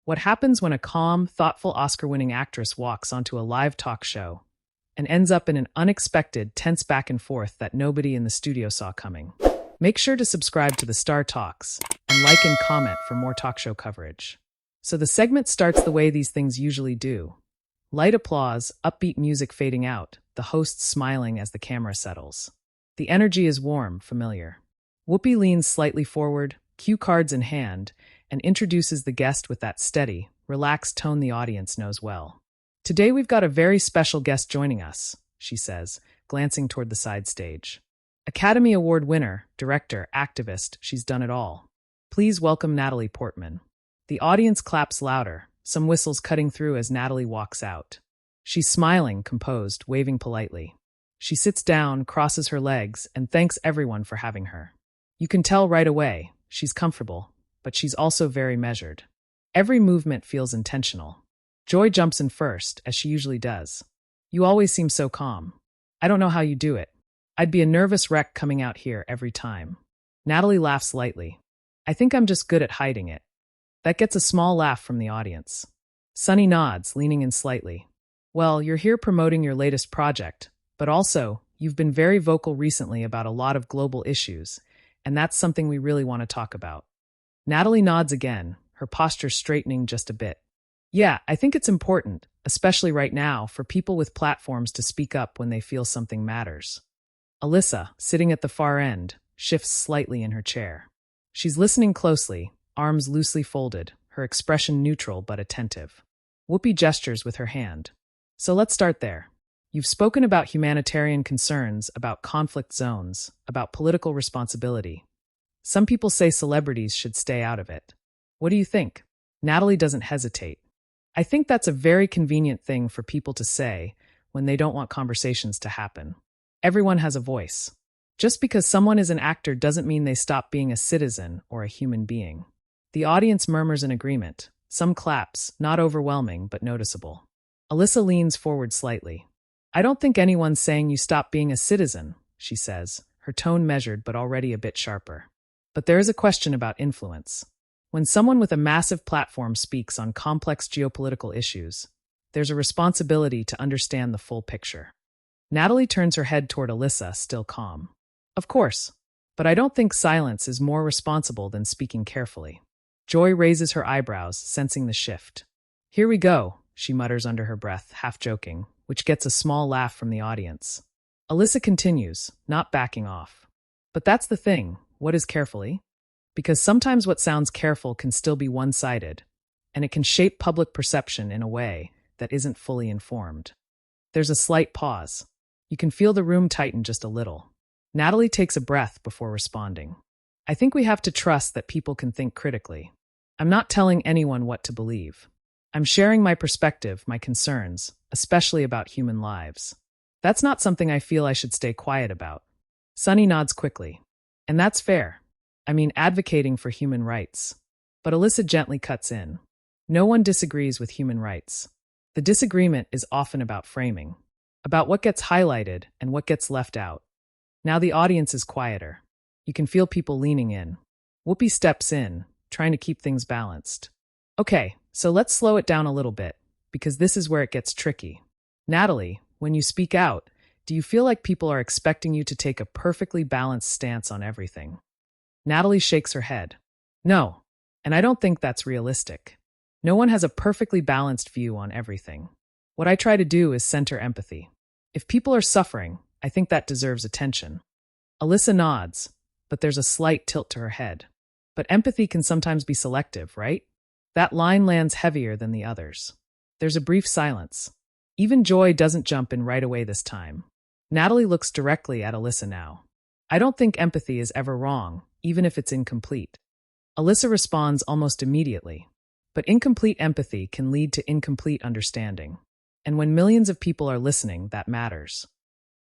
What happens when a calm, thoughtful Oscar-winning actress walks onto a live talk show and ends up in an unexpected, tense back and forth that nobody in the studio saw coming? Make sure to subscribe to the Star Talks and like and comment for more talk show coverage. So the segment starts the way these things usually do. Light applause, upbeat music fading out, the host smiling as the camera settles. The energy is warm, familiar. Whoopi leans slightly forward, cue cards in hand, and introduces the guest with that steady, relaxed tone the audience knows well. Today we've got a very special guest joining us, she says, glancing toward the side stage. Academy Award winner, director, activist, she's done it all. Please welcome Natalie Portman. The audience claps louder, some whistles cutting through as Natalie walks out. She's smiling, composed, waving politely. She sits down, crosses her legs, and thanks everyone for having her. You can tell right away, she's comfortable, but she's also very measured. Every movement feels intentional. Joy jumps in first, as she usually does. You always seem so calm. I don't know how you do it. I'd be a nervous wreck coming out here every time. Natalie laughs lightly. I think I'm just good at hiding it. That gets a small laugh from the audience. Sunny nods, leaning in slightly. Well, you're here promoting your latest project, but also, you've been very vocal recently about a lot of global issues, and that's something we really want to talk about. Natalie nods again, her posture straightening just a bit. Yeah, I think it's important, especially right now, for people with platforms to speak up when they feel something matters. Alyssa, sitting at the far end, shifts slightly in her chair. She's listening closely, arms loosely folded, her expression neutral but attentive. Whoopi gestures with her hand. So let's start there. You've spoken about humanitarian concerns, about conflict zones, about political responsibility. Some people say celebrities should stay out of it. What do you think? Natalie doesn't hesitate. I think that's a very convenient thing for people to say when they don't want conversations to happen. Everyone has a voice. Just because someone is an actor doesn't mean they stop being a citizen or a human being. The audience murmurs in agreement. Some claps, not overwhelming, but noticeable. Alyssa leans forward slightly. I don't think anyone's saying you stop being a citizen, she says, her tone measured but already a bit sharper. But there is a question about influence. When someone with a massive platform speaks on complex geopolitical issues, there's a responsibility to understand the full picture. Natalie turns her head toward Alyssa, still calm. Of course, but I don't think silence is more responsible than speaking carefully. Joy raises her eyebrows, sensing the shift. Here we go, she mutters under her breath, half joking, which gets a small laugh from the audience. Alyssa continues, not backing off. But that's the thing. What is carefully? Because sometimes what sounds careful can still be one-sided, and it can shape public perception in a way that isn't fully informed. There's a slight pause. You can feel the room tighten just a little. Natalie takes a breath before responding. I think we have to trust that people can think critically. I'm not telling anyone what to believe. I'm sharing my perspective, my concerns, especially about human lives. That's not something I feel I should stay quiet about. Sunny nods quickly. And that's fair. I mean, advocating for human rights. But Alyssa gently cuts in. No one disagrees with human rights. The disagreement is often about framing, about what gets highlighted and what gets left out. Now the audience is quieter. You can feel people leaning in. Whoopi steps in, trying to keep things balanced. Okay, so let's slow it down a little bit, because this is where it gets tricky. Natalie, when you speak out, do you feel like people are expecting you to take a perfectly balanced stance on everything? Natalie shakes her head. No, and I don't think that's realistic. No one has a perfectly balanced view on everything. What I try to do is center empathy. If people are suffering, I think that deserves attention. Alyssa nods, but there's a slight tilt to her head. But empathy can sometimes be selective, right? That line lands heavier than the others. There's a brief silence. Even Joy doesn't jump in right away this time. Natalie looks directly at Alyssa now. I don't think empathy is ever wrong, even if it's incomplete. Alyssa responds almost immediately. But incomplete empathy can lead to incomplete understanding. And when millions of people are listening, that matters.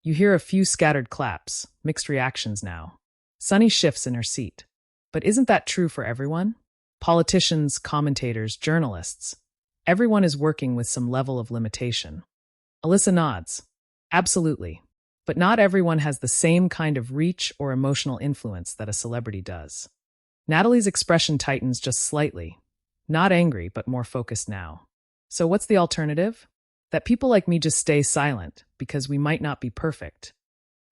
You hear a few scattered claps, mixed reactions now. Sunny shifts in her seat. But isn't that true for everyone? Politicians, commentators, journalists. Everyone is working with some level of limitation. Alyssa nods. Absolutely. But not everyone has the same kind of reach or emotional influence that a celebrity does. Natalie's expression tightens just slightly, Not angry, but more focused now. So what's the alternative? That people like me just stay silent because we might not be perfect.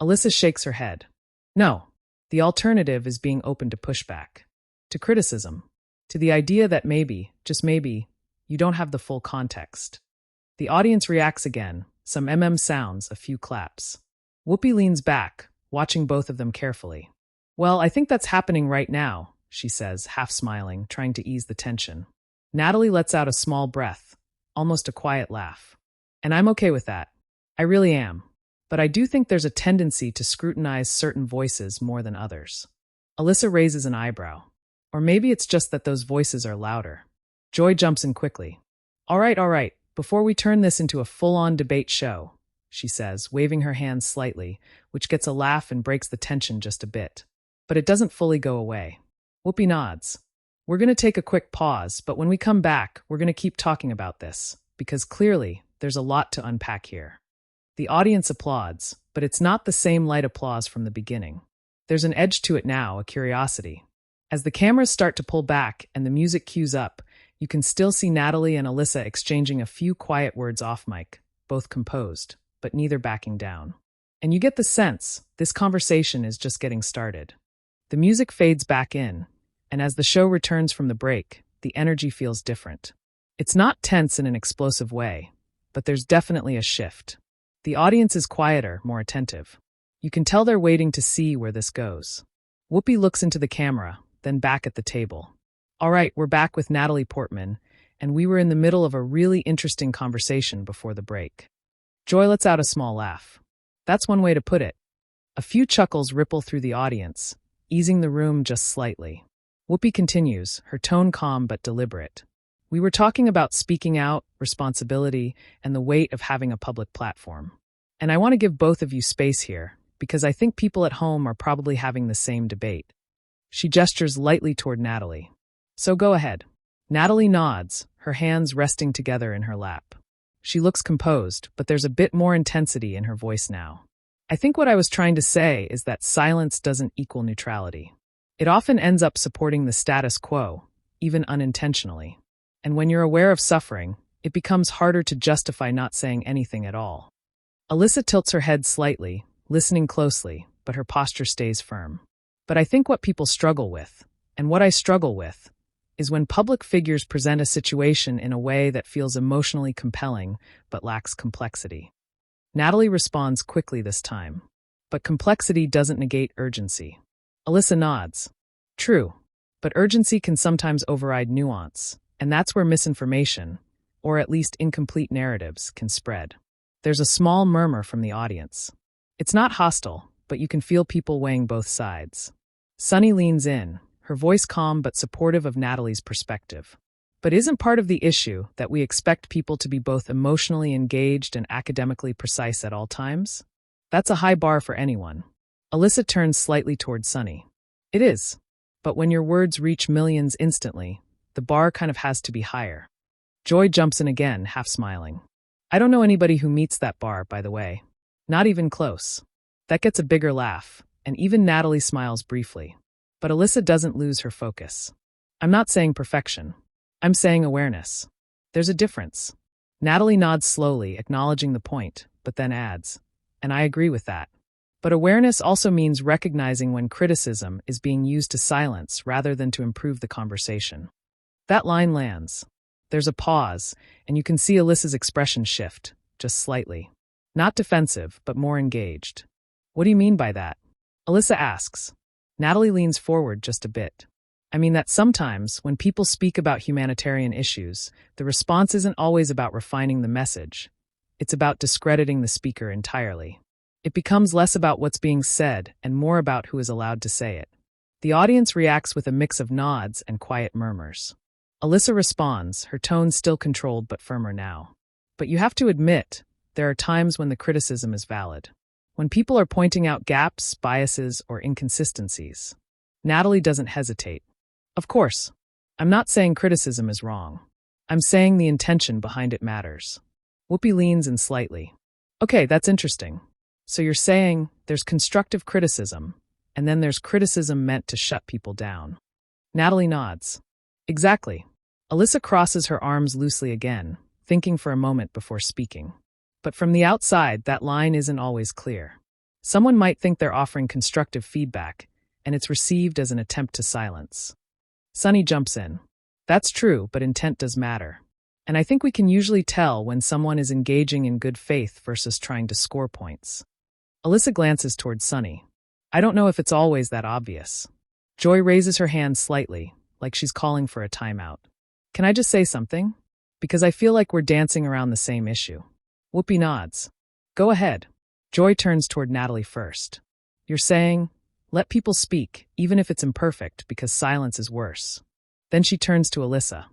Alyssa shakes her head. No, the alternative is being open to pushback, to criticism, to the idea that maybe, just maybe, you don't have the full context. The audience reacts again, some sounds, a few claps. Whoopi leans back, watching both of them carefully. Well, I think that's happening right now, she says, half smiling, trying to ease the tension. Natalie lets out a small breath, almost a quiet laugh. And I'm okay with that. I really am. But I do think there's a tendency to scrutinize certain voices more than others. Alyssa raises an eyebrow. Or maybe it's just that those voices are louder. Joy jumps in quickly. All right, before we turn this into a full-on debate show, she says, waving her hands slightly, which gets a laugh and breaks the tension just a bit. But it doesn't fully go away. Whoopi nods. We're going to take a quick pause, but when we come back, we're going to keep talking about this, because clearly, there's a lot to unpack here. The audience applauds, but it's not the same light applause from the beginning. There's an edge to it now, a curiosity. As the cameras start to pull back and the music cues up, you can still see Natalie and Alyssa exchanging a few quiet words off mic, both composed, but neither backing down. And you get the sense this conversation is just getting started. The music fades back in, and as the show returns from the break, the energy feels different. It's not tense in an explosive way, but there's definitely a shift. The audience is quieter, more attentive. You can tell they're waiting to see where this goes. Whoopi looks into the camera, then back at the table. All right, we're back with Natalie Portman, and we were in the middle of a really interesting conversation before the break. Joy lets out a small laugh. That's one way to put it. A few chuckles ripple through the audience, easing the room just slightly. Whoopi continues, her tone calm but deliberate. We were talking about speaking out, responsibility, and the weight of having a public platform. And I want to give both of you space here, because I think people at home are probably having the same debate. She gestures lightly toward Natalie. So go ahead. Natalie nods, her hands resting together in her lap. She looks composed, but there's a bit more intensity in her voice now. I think what I was trying to say is that silence doesn't equal neutrality. It often ends up supporting the status quo, even unintentionally. And when you're aware of suffering, it becomes harder to justify not saying anything at all. Alyssa tilts her head slightly, listening closely, but her posture stays firm. But I think what people struggle with, and what I struggle with, is when public figures present a situation in a way that feels emotionally compelling but lacks complexity. Natalie responds quickly this time. But complexity doesn't negate urgency. Alyssa nods. True, but urgency can sometimes override nuance, and that's where misinformation, or at least incomplete narratives, can spread. There's a small murmur from the audience. It's not hostile, but you can feel people weighing both sides. Sunny leans in, her voice calm but supportive of Natalie's perspective. But isn't part of the issue that we expect people to be both emotionally engaged and academically precise at all times? That's a high bar for anyone. Alyssa turns slightly toward Sunny. It is. But when your words reach millions instantly, the bar kind of has to be higher. Joy jumps in again, half smiling. I don't know anybody who meets that bar, by the way. Not even close. That gets a bigger laugh, and even Natalie smiles briefly. But Alyssa doesn't lose her focus. I'm not saying perfection. I'm saying awareness. There's a difference. Natalie nods slowly, acknowledging the point, but then adds, and I agree with that. But awareness also means recognizing when criticism is being used to silence rather than to improve the conversation. That line lands. There's a pause, and you can see Alyssa's expression shift, just slightly. Not defensive, but more engaged. What do you mean by that? Alyssa asks. Natalie leans forward just a bit. I mean that sometimes, when people speak about humanitarian issues, the response isn't always about refining the message. It's about discrediting the speaker entirely. It becomes less about what's being said and more about who is allowed to say it. The audience reacts with a mix of nods and quiet murmurs. Alyssa responds, her tone still controlled but firmer now. But you have to admit, there are times when the criticism is valid. When people are pointing out gaps, biases, or inconsistencies. Natalie doesn't hesitate. Of course, I'm not saying criticism is wrong. I'm saying the intention behind it matters. Whoopi leans in slightly. Okay, that's interesting. So you're saying there's constructive criticism, and then there's criticism meant to shut people down. Natalie nods. Exactly. Alyssa crosses her arms loosely again, thinking for a moment before speaking. But from the outside, that line isn't always clear. Someone might think they're offering constructive feedback, and it's received as an attempt to silence. Sunny jumps in. That's true, but intent does matter. And I think we can usually tell when someone is engaging in good faith versus trying to score points. Alyssa glances towards Sunny. I don't know if it's always that obvious. Joy raises her hand slightly, like she's calling for a timeout. Can I just say something? Because I feel like we're dancing around the same issue. Whoopi nods. Go ahead. Joy turns toward Natalie first. You're saying, let people speak, even if it's imperfect, because silence is worse. Then she turns to Alyssa.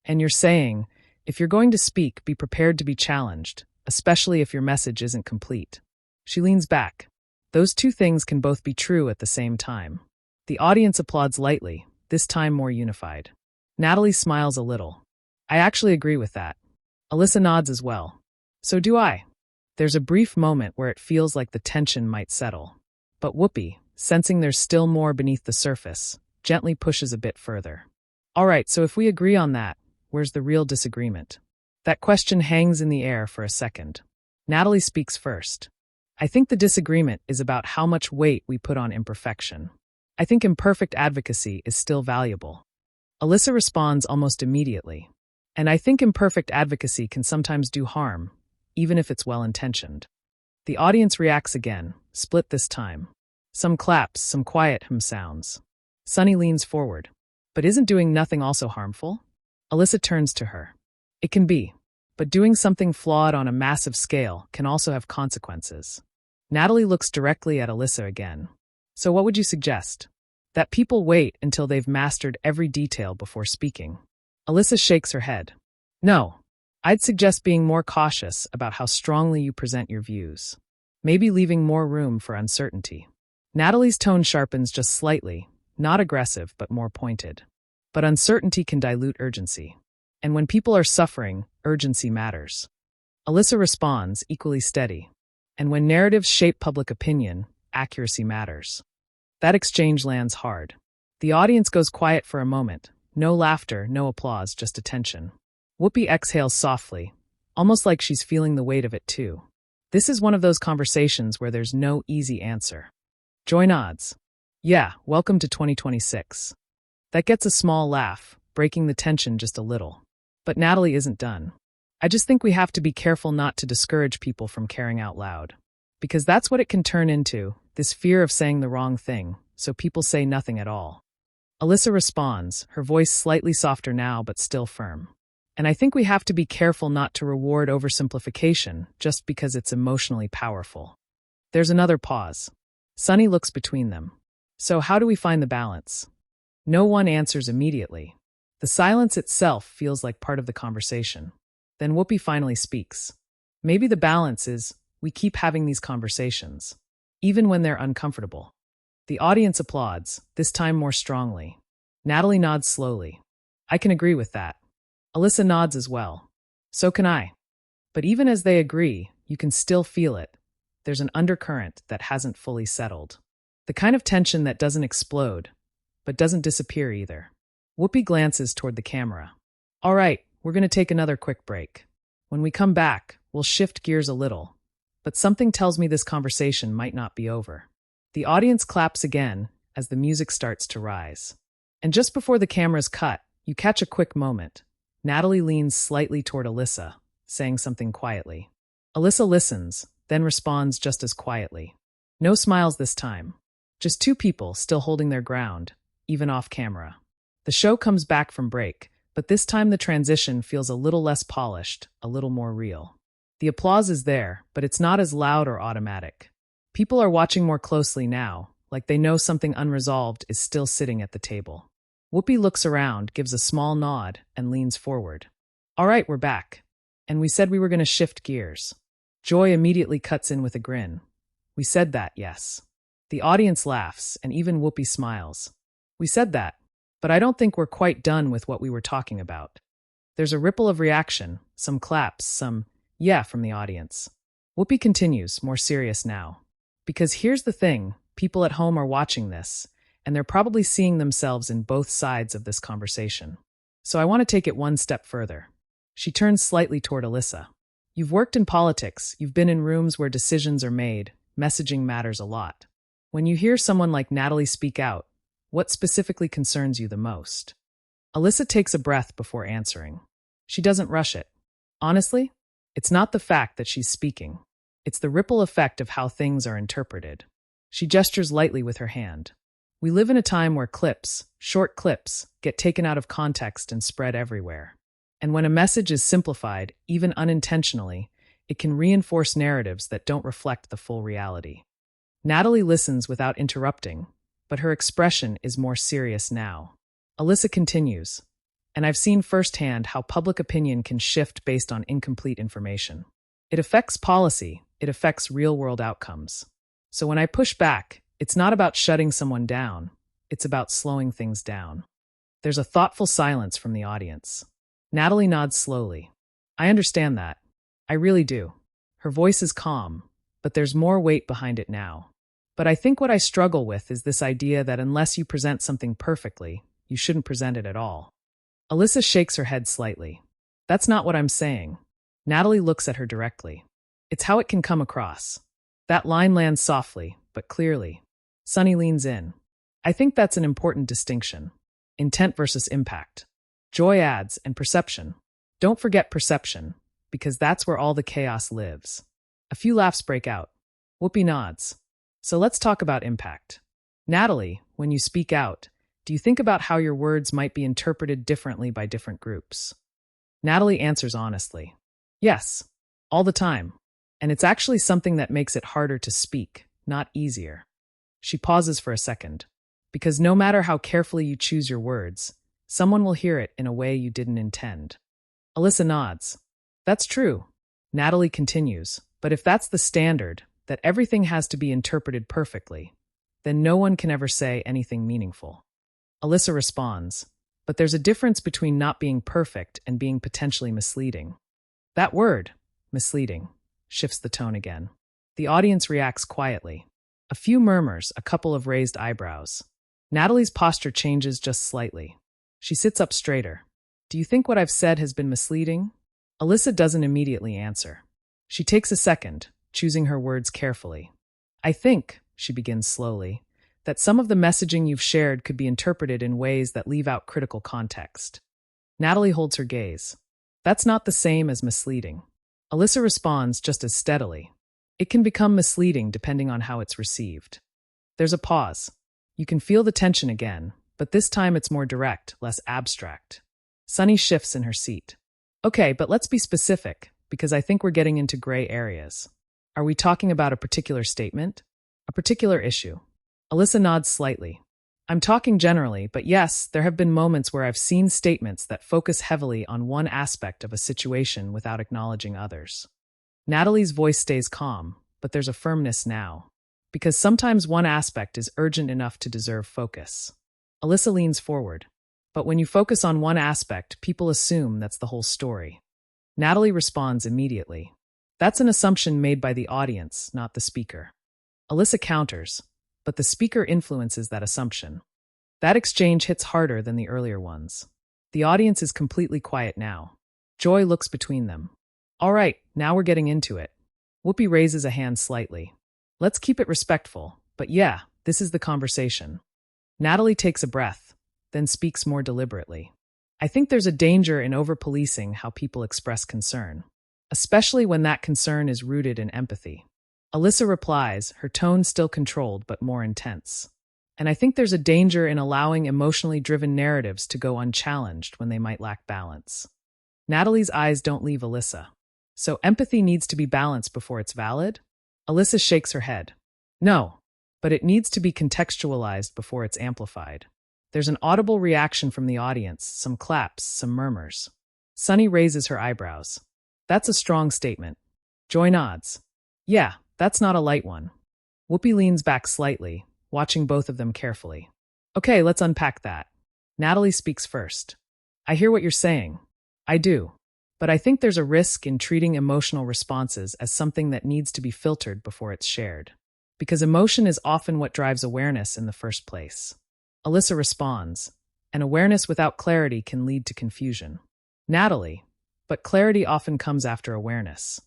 And you're saying, if you're going to speak, be prepared to be challenged, especially if your message isn't complete. She leans back. Those two things can both be true at the same time. The audience applauds lightly, this time more unified. Natalie smiles a little. I actually agree with that. Alyssa nods as well. So do I. There's a brief moment where it feels like the tension might settle. But Whoopi, sensing there's still more beneath the surface, gently pushes a bit further. All right, so if we agree on that, where's the real disagreement? That question hangs in the air for a second. Natalie speaks first. I think the disagreement is about how much weight we put on imperfection. I think imperfect advocacy is still valuable. Alyssa responds almost immediately. And I think imperfect advocacy can sometimes do harm, even if it's well-intentioned. The audience reacts again, split this time. Some claps, some quiet sounds. Sunny leans forward. But isn't doing nothing also harmful? Alyssa turns to her. It can be, but doing something flawed on a massive scale can also have consequences. Natalie looks directly at Alyssa again. So what would you suggest? That people wait until they've mastered every detail before speaking. Alyssa shakes her head. No, I'd suggest being more cautious about how strongly you present your views. Maybe leaving more room for uncertainty. Natalie's tone sharpens just slightly, not aggressive but more pointed. But uncertainty can dilute urgency. And when people are suffering, urgency matters. Alyssa responds, equally steady. And when narratives shape public opinion, accuracy matters. That exchange lands hard. The audience goes quiet for a moment. No laughter, no applause, just attention. Whoopi exhales softly, almost like she's feeling the weight of it too. This is one of those conversations where there's no easy answer. Joy nods. Yeah, welcome to 2026. That gets a small laugh, breaking the tension just a little. But Natalie isn't done. I just think we have to be careful not to discourage people from caring out loud. Because that's what it can turn into, this fear of saying the wrong thing, so people say nothing at all. Alyssa responds, her voice slightly softer now but still firm. And I think we have to be careful not to reward oversimplification just because it's emotionally powerful. There's another pause. Sunny looks between them. So how do we find the balance? No one answers immediately. The silence itself feels like part of the conversation. Then Whoopi finally speaks. Maybe the balance is we keep having these conversations, even when they're uncomfortable. The audience applauds, this time more strongly. Natalie nods slowly. I can agree with that. Alyssa nods as well. So can I. But even as they agree, you can still feel it. There's an undercurrent that hasn't fully settled. The kind of tension that doesn't explode, but doesn't disappear either. Whoopi glances toward the camera. All right, we're going to take another quick break. When we come back, we'll shift gears a little. But something tells me this conversation might not be over. The audience claps again as the music starts to rise. And just before the cameras cut, you catch a quick moment. Natalie leans slightly toward Alyssa, saying something quietly. Alyssa listens, then responds just as quietly. No smiles this time. Just two people still holding their ground, even off camera. The show comes back from break, but this time the transition feels a little less polished, a little more real. The applause is there, but it's not as loud or automatic. People are watching more closely now, like they know something unresolved is still sitting at the table. Whoopi looks around, gives a small nod, and leans forward. All right, we're back. And we said we were going to shift gears. Joy immediately cuts in with a grin. We said that, yes. The audience laughs, and even Whoopi smiles. We said that, but I don't think we're quite done with what we were talking about. There's a ripple of reaction, some claps, some yeah from the audience. Whoopi continues, more serious now. Because here's the thing, people at home are watching this, and they're probably seeing themselves in both sides of this conversation. So I want to take it one step further. She turns slightly toward Alyssa. You've worked in politics, you've been in rooms where decisions are made, messaging matters a lot. When you hear someone like Natalie speak out, what specifically concerns you the most? Alyssa takes a breath before answering. She doesn't rush it. Honestly, it's not the fact that she's speaking. It's the ripple effect of how things are interpreted. She gestures lightly with her hand. We live in a time where clips, short clips, get taken out of context and spread everywhere. And when a message is simplified, even unintentionally, it can reinforce narratives that don't reflect the full reality. Natalie listens without interrupting, but her expression is more serious now. Alyssa continues, and I've seen firsthand how public opinion can shift based on incomplete information. It affects policy, it affects real-world outcomes. So when I push back, it's not about shutting someone down, it's about slowing things down. There's a thoughtful silence from the audience. Natalie nods slowly. I understand that. I really do. Her voice is calm, but there's more weight behind it now. But I think what I struggle with is this idea that unless you present something perfectly, you shouldn't present it at all. Alyssa shakes her head slightly. That's not what I'm saying. Natalie looks at her directly. It's how it can come across. That line lands softly, but clearly. Sunny leans in. I think that's an important distinction. Intent versus impact. Joy adds, and perception. Don't forget perception, because that's where all the chaos lives. A few laughs break out. Whoopi nods. So let's talk about impact. Natalie, when you speak out, do you think about how your words might be interpreted differently by different groups? Natalie answers honestly. Yes, all the time. And it's actually something that makes it harder to speak, not easier. She pauses for a second. Because no matter how carefully you choose your words, someone will hear it in a way you didn't intend. Alyssa nods. That's true. Natalie continues. But if that's the standard, that everything has to be interpreted perfectly, then no one can ever say anything meaningful. Alyssa responds. But there's a difference between not being perfect and being potentially misleading. That word, misleading, shifts the tone again. The audience reacts quietly. A few murmurs, a couple of raised eyebrows. Natalie's posture changes just slightly. She sits up straighter. Do you think what I've said has been misleading? Alyssa doesn't immediately answer. She takes a second, choosing her words carefully. I think, she begins slowly, that some of the messaging you've shared could be interpreted in ways that leave out critical context. Natalie holds her gaze. That's not the same as misleading. Alyssa responds just as steadily. It can become misleading depending on how it's received. There's a pause. You can feel the tension again, but this time it's more direct, less abstract. Sunny shifts in her seat. Okay, but let's be specific, because I think we're getting into gray areas. Are we talking about a particular statement? A particular issue? Alyssa nods slightly. I'm talking generally, but yes, there have been moments where I've seen statements that focus heavily on one aspect of a situation without acknowledging others. Natalie's voice stays calm, but there's a firmness now. Because sometimes one aspect is urgent enough to deserve focus. Alyssa leans forward. But when you focus on one aspect, people assume that's the whole story. Natalie responds immediately. That's an assumption made by the audience, not the speaker. Alyssa counters, but the speaker influences that assumption. That exchange hits harder than the earlier ones. The audience is completely quiet now. Joy looks between them. All right, now we're getting into it. Whoopi raises a hand slightly. Let's keep it respectful, but yeah, this is the conversation. Natalie takes a breath, then speaks more deliberately. I think there's a danger in over-policing how people express concern, especially when that concern is rooted in empathy. Alyssa replies, her tone still controlled but more intense. And I think there's a danger in allowing emotionally driven narratives to go unchallenged when they might lack balance. Natalie's eyes don't leave Alyssa. So empathy needs to be balanced before it's valid? Alyssa shakes her head. No, but it needs to be contextualized before it's amplified. There's an audible reaction from the audience, some claps, some murmurs. Sunny raises her eyebrows. That's a strong statement. Joy nods. Yeah, that's not a light one. Whoopi leans back slightly, watching both of them carefully. Okay, let's unpack that. Natalie speaks first. I hear what you're saying. I do. But I think there's a risk in treating emotional responses as something that needs to be filtered before it's shared. Because emotion is often what drives awareness in the first place. Alyssa responds. and awareness without clarity can lead to confusion. Natalie, but clarity often comes after awareness.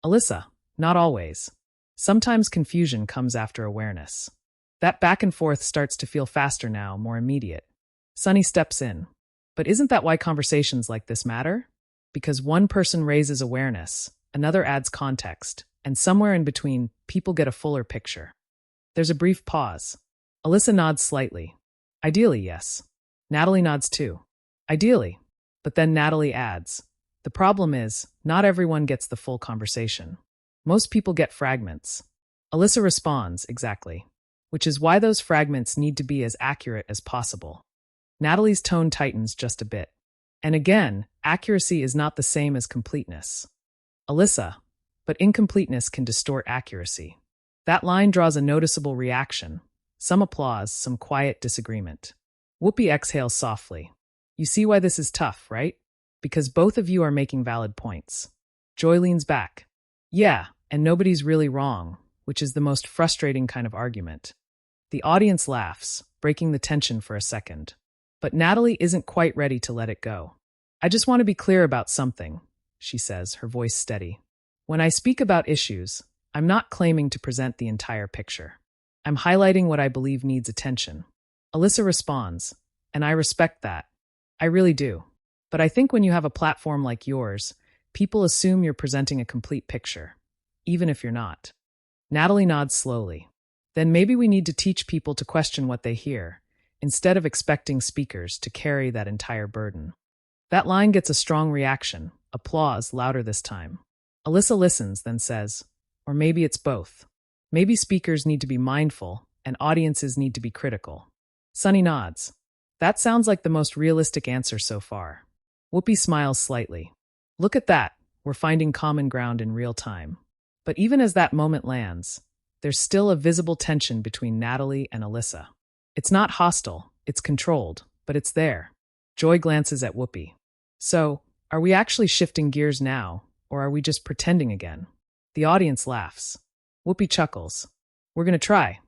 Alyssa, not always. Sometimes confusion comes after awareness. That back and forth starts to feel faster now, more immediate. Sunny steps in. But isn't that why conversations like this matter? Because one person raises awareness, another adds context, and somewhere in between, people get a fuller picture. There's a brief pause. Alyssa nods slightly. Ideally, yes. Natalie nods too. Ideally. But then Natalie adds, the problem is, not everyone gets the full conversation. Most people get fragments. Alyssa responds, exactly. Which is why those fragments need to be as accurate as possible. Natalie's tone tightens just a bit. And again, accuracy is not the same as completeness. Alyssa, but incompleteness can distort accuracy. That line draws a noticeable reaction. Some applause, some quiet disagreement. Whoopi exhales softly. You see why this is tough, right? Because both of you are making valid points. Joy leans back. Yeah, and nobody's really wrong, which is the most frustrating kind of argument. The audience laughs, breaking the tension for a second. But Natalie isn't quite ready to let it go. I just want to be clear about something, she says, her voice steady. When I speak about issues, I'm not claiming to present the entire picture. I'm highlighting what I believe needs attention. Alyssa responds, and I respect that. I really do. But I think when you have a platform like yours, people assume you're presenting a complete picture, even if you're not. Natalie nods slowly. Then maybe we need to teach people to question what they hear, instead of expecting speakers to carry that entire burden. That line gets a strong reaction, applause louder this time. Alyssa listens, then says, or maybe it's both. Maybe speakers need to be mindful, and audiences need to be critical. Sunny nods. That sounds like the most realistic answer so far. Whoopi smiles slightly. Look at that, we're finding common ground in real time. But even as that moment lands, there's still a visible tension between Natalie and Alyssa. It's not hostile, it's controlled, but it's there. Joy glances at Whoopi. So, are we actually shifting gears now, or are we just pretending again? The audience laughs. Whoopi chuckles. We're gonna try.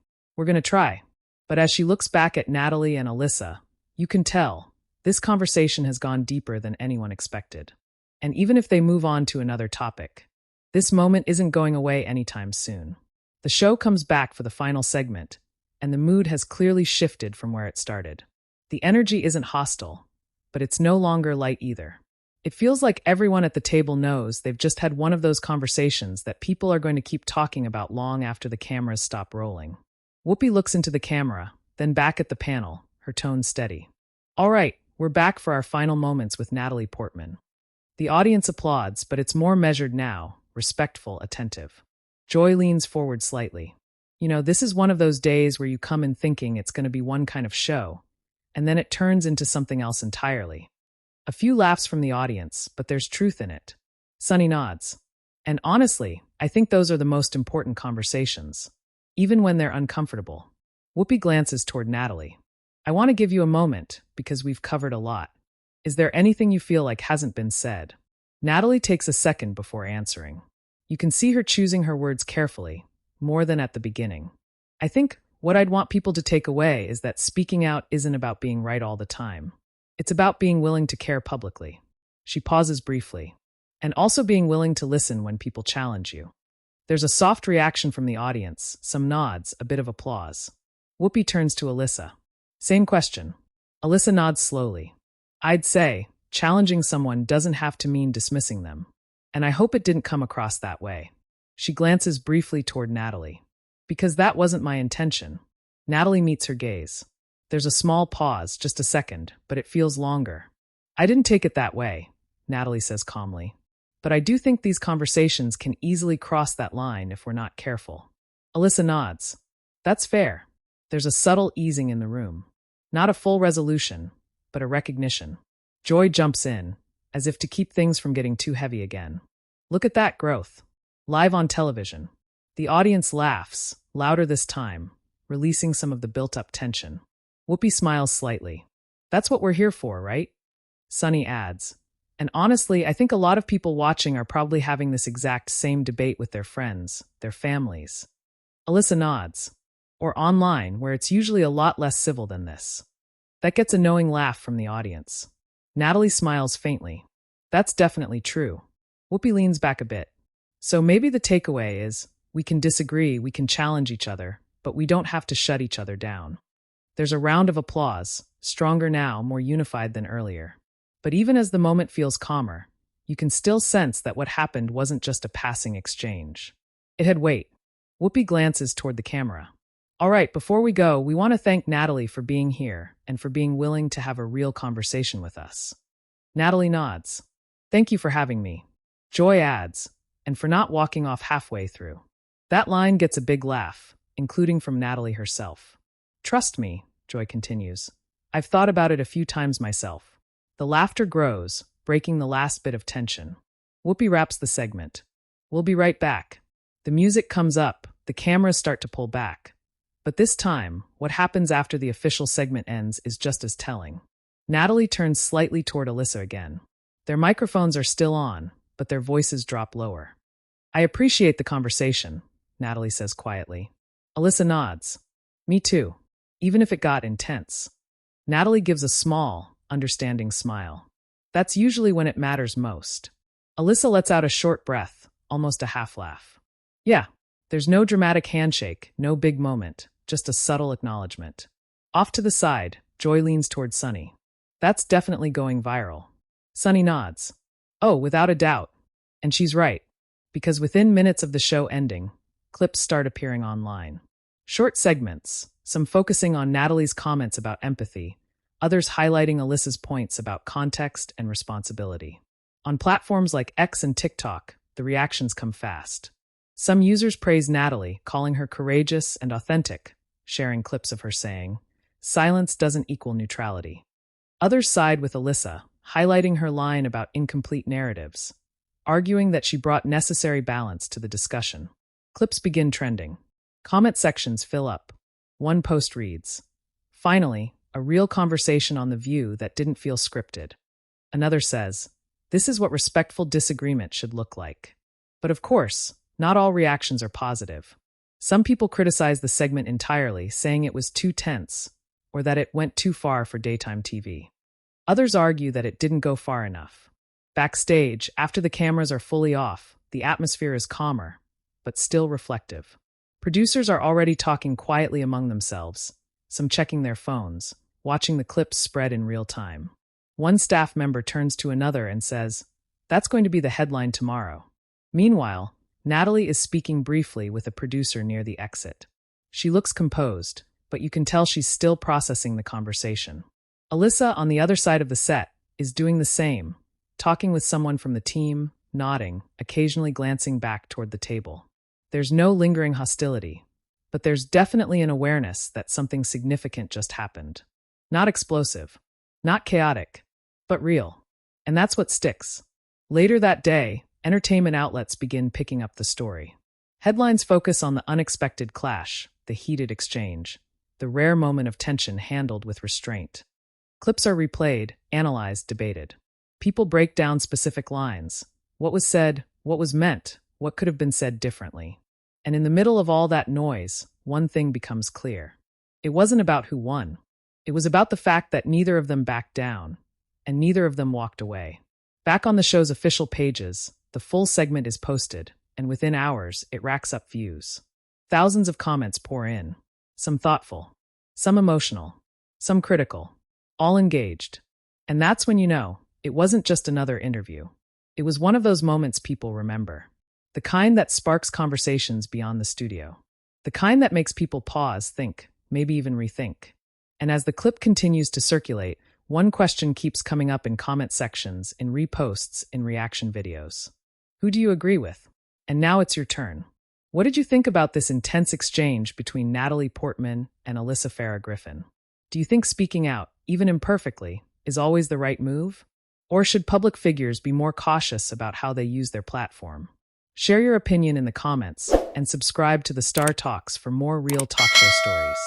But as she looks back at Natalie and Alyssa, you can tell, this conversation has gone deeper than anyone expected. And even if they move on to another topic, this moment isn't going away anytime soon. The show comes back for the final segment, and the mood has clearly shifted from where it started. The energy isn't hostile, but it's no longer light either. It feels like everyone at the table knows they've just had one of those conversations that people are going to keep talking about long after the cameras stop rolling. Whoopi looks into the camera, then back at the panel, her tone steady. All right, we're back for our final moments with Natalie Portman. The audience applauds, but it's more measured now, respectful, attentive. Joy leans forward slightly. You know, this is one of those days where you come in thinking it's going to be one kind of show, and then it turns into something else entirely. A few laughs from the audience, but there's truth in it. Sunny nods. And honestly, I think those are the most important conversations, even when they're uncomfortable. Whoopi glances toward Natalie. I want to give you a moment, because we've covered a lot. Is there anything you feel like hasn't been said? Natalie takes a second before answering. You can see her choosing her words carefully, more than at the beginning. I think what I'd want people to take away is that speaking out isn't about being right all the time. It's about being willing to care publicly. She pauses briefly. And also being willing to listen when people challenge you. There's a soft reaction from the audience, some nods, a bit of applause. Whoopi turns to Alyssa. Same question. Alyssa nods slowly. I'd say, challenging someone doesn't have to mean dismissing them. And I hope it didn't come across that way. She glances briefly toward Natalie. Because that wasn't my intention. Natalie meets her gaze. There's a small pause, just a second, but it feels longer. I didn't take it that way, Natalie says calmly. But I do think these conversations can easily cross that line if we're not careful. Alyssa nods. That's fair. There's a subtle easing in the room. Not a full resolution, but a recognition. Joy jumps in, as if to keep things from getting too heavy again. Look at that growth. Live on television. The audience laughs, louder this time, releasing some of the built-up tension. Whoopi smiles slightly. That's what we're here for, right? Sunny adds. And honestly, I think a lot of people watching are probably having this exact same debate with their friends, their families. Alyssa nods. Or online, where it's usually a lot less civil than this. That gets a knowing laugh from the audience. Natalie smiles faintly. That's definitely true. Whoopi leans back a bit. So maybe the takeaway is, we can disagree, we can challenge each other, but we don't have to shut each other down. There's a round of applause, stronger now, more unified than earlier. But even as the moment feels calmer, you can still sense that what happened wasn't just a passing exchange. It had weight. Whoopi glances toward the camera. All right, before we go, we want to thank Natalie for being here and for being willing to have a real conversation with us. Natalie nods. Thank you for having me. Joy adds, and for not walking off halfway through. That line gets a big laugh, including from Natalie herself. Trust me, Joy continues. I've thought about it a few times myself. The laughter grows, breaking the last bit of tension. Whoopi wraps the segment. We'll be right back. The music comes up, the cameras start to pull back. But this time, what happens after the official segment ends is just as telling. Natalie turns slightly toward Alyssa again. Their microphones are still on, but their voices drop lower. I appreciate the conversation, Natalie says quietly. Alyssa nods. Me too, even if it got intense. Natalie gives a small, understanding smile. That's usually when it matters most. Alyssa lets out a short breath, almost a half laugh. Yeah, there's no dramatic handshake, no big moment, just a subtle acknowledgement. Off to the side, Joy leans toward Sunny. That's definitely going viral. Sunny nods. Oh, without a doubt. And she's right. Because within minutes of the show ending, clips start appearing online. Short segments, some focusing on Natalie's comments about empathy, others highlighting Alyssa's points about context and responsibility. On platforms like X and TikTok, the reactions come fast. Some users praise Natalie, calling her courageous and authentic, sharing clips of her saying, "Silence doesn't equal neutrality." Others side with Alyssa, highlighting her line about incomplete narratives, arguing that she brought necessary balance to the discussion. Clips begin trending. Comment sections fill up. One post reads, "Finally, a real conversation on The View that didn't feel scripted." Another says, "This is what respectful disagreement should look like." But of course, not all reactions are positive. Some people criticize the segment entirely, saying it was too tense, or that it went too far for daytime TV. Others argue that it didn't go far enough. Backstage, after the cameras are fully off, the atmosphere is calmer, but still reflective. Producers are already talking quietly among themselves, some checking their phones, watching the clips spread in real time. One staff member turns to another and says, "That's going to be the headline tomorrow." Meanwhile, Natalie is speaking briefly with a producer near the exit. She looks composed, but you can tell she's still processing the conversation. Alyssa, on the other side of the set, is doing the same, talking with someone from the team, nodding, occasionally glancing back toward the table. There's no lingering hostility, but there's definitely an awareness that something significant just happened. Not explosive, not chaotic, but real. And that's what sticks. Later that day, entertainment outlets begin picking up the story. Headlines focus on the unexpected clash, the heated exchange, the rare moment of tension handled with restraint. Clips are replayed, analyzed, debated. People break down specific lines. What was said, what was meant, what could have been said differently. And in the middle of all that noise, one thing becomes clear. It wasn't about who won. It was about the fact that neither of them backed down, and neither of them walked away. Back on the show's official pages, the full segment is posted, and within hours, it racks up views. Thousands of comments pour in, some thoughtful, some emotional, some critical, all engaged. And that's when you know, it wasn't just another interview. It was one of those moments people remember. The kind that sparks conversations beyond the studio. The kind that makes people pause, think, maybe even rethink. And as the clip continues to circulate, one question keeps coming up in comment sections, in reposts, in reaction videos. Who do you agree with? And now it's your turn. What did you think about this intense exchange between Natalie Portman and Alyssa Farah Griffin? Do you think speaking out, even imperfectly, is always the right move? Or should public figures be more cautious about how they use their platform? Share your opinion in the comments and subscribe to the Star Talks for more real talk show stories.